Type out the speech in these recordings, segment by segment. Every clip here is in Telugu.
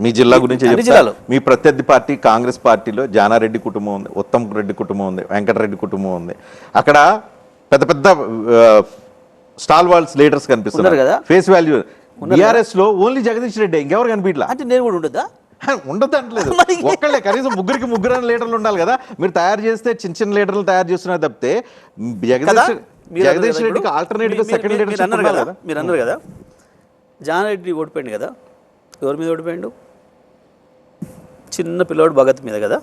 మీ జిల్లా గురించి మీ ప్రత్యర్థి పార్టీ కాంగ్రెస్ పార్టీలో జానారెడ్డి కుటుంబం ఉంది, ఉత్తమ్ రెడ్డి కుటుంబం ఉంది, వెంకటరెడ్డి కుటుంబం ఉంది. అక్కడ పెద్ద పెద్ద స్టాల్ వాల్స్ లీడర్స్ కనిపిస్తున్నారు కదా. ఫేస్ వాల్యూ బీఆర్ఎస్ లో ఓన్లీ జగదీష్ రెడ్డి, ఇంకెవరు కనిపించట్లా. అంటే నేను కూడా ఉండదా? ఉండదు అంటలేదు. ఒక్కళ్ళే కనీసం ముగ్గురు లీడర్లు ఉండాలి కదా. మీరు తయారు చేస్తే చిన్న చిన్న లీడర్లు తయారు చేస్తున్నారు తప్పితే జగదీష్ రెడ్డికి ఆల్టర్నేటివ్ సెకండ్ లీడర్షిప్ అన్నారు కదా. మీరు అన్నారు కదా జానారెడ్డి ఓడిపోయింది కదా, ఎవరి మీద ఓడిపోయిండు? చిన్న పిల్లవాడు భగత్ మీద కదా.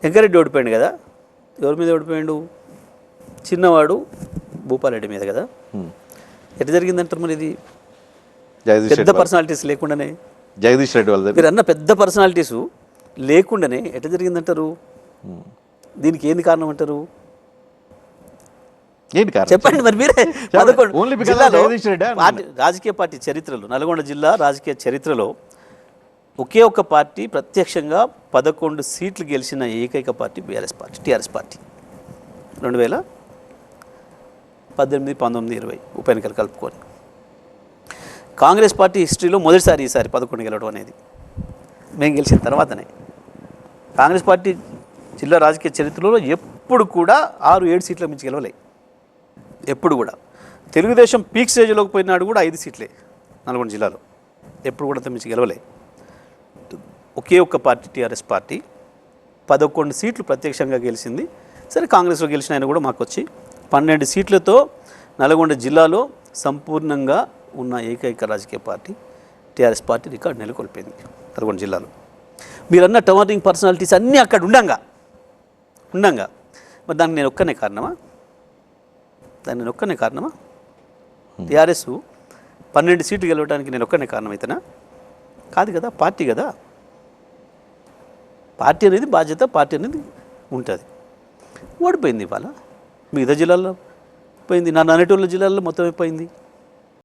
వెంకరెడ్డి ఓడిపోయింది కదా, ఎవరి మీద ఓడిపోయిండు? చిన్నవాడు భూపాలరెడ్డి మీద కదా. ఎట్లా జరిగిందంటారు మరి? ఇది పెద్ద పర్సనాలిటీస్ లేకుండానే, జగదీష్ రెడ్డి వాళ్ళు మీరు అన్న పెద్ద పర్సనాలిటీస్ లేకుండానే ఎట్లా జరిగిందంటారు? దీనికి ఏంది కారణం అంటారు? చెప్పండి మరి మీరే. రాజకీయ పార్టీ చరిత్రలో, నల్గొండ జిల్లా రాజకీయ చరిత్రలో ఒకే ఒక్క పార్టీ ప్రత్యక్షంగా 11 సీట్లు గెలిచిన ఏకైక party BRS party, TRS party. 2018, 19, 20 ఉప ఎన్నికలు కలుపుకొని కాంగ్రెస్ పార్టీ హిస్టరీలో మొదటిసారి ఈసారి 11 గెలవడం అనేది. మేము గెలిచిన తర్వాతనే కాంగ్రెస్ పార్టీ జిల్లా రాజకీయ చరిత్రలో ఎప్పుడు కూడా 6-7 సీట్ల మించి గెలవలే. ఎప్పుడు కూడా తెలుగుదేశం పీక్ స్టేజ్లోకి పోయినాడు కూడా 5 సీట్లే నల్గొండ జిల్లాలో. ఎప్పుడు కూడా అంత మించి గెలవలే. ఒకే ఒక్క పార్టీ టీఆర్ఎస్ పార్టీ 11 సీట్లు ప్రత్యక్షంగా గెలిచింది. సరే కాంగ్రెస్లో గెలిచిన ఆయన కూడా మాకు వచ్చి 12 సీట్లతో నల్గొండ జిల్లాలో సంపూర్ణంగా ఉన్న ఏకైక రాజకీయ పార్టీ టీఆర్ఎస్ పార్టీ రికార్డు నెలకొల్పింది నల్గొండ జిల్లాలో. మీరన్న టవర్నింగ్ పర్సనాలిటీస్ అన్నీ అక్కడ ఉండంగా మరి దానికి నేను ఒక్కనే కారణమా? టీఆర్ఎస్ 12 సీట్లు గెలవడానికి నేను ఒక్కనే కారణమైతేనా? కాదు కదా. పార్టీ కదా. పార్టీ అనేది బాధ్యత, పార్టీ అనేది ఉంటుంది. ఓడిపోయింది ఇవాళ. మిగతా జిల్లాల్లో పోయింది, నా నానేటోళ్ళ జిల్లాల్లో మొత్తం అయిపోయింది.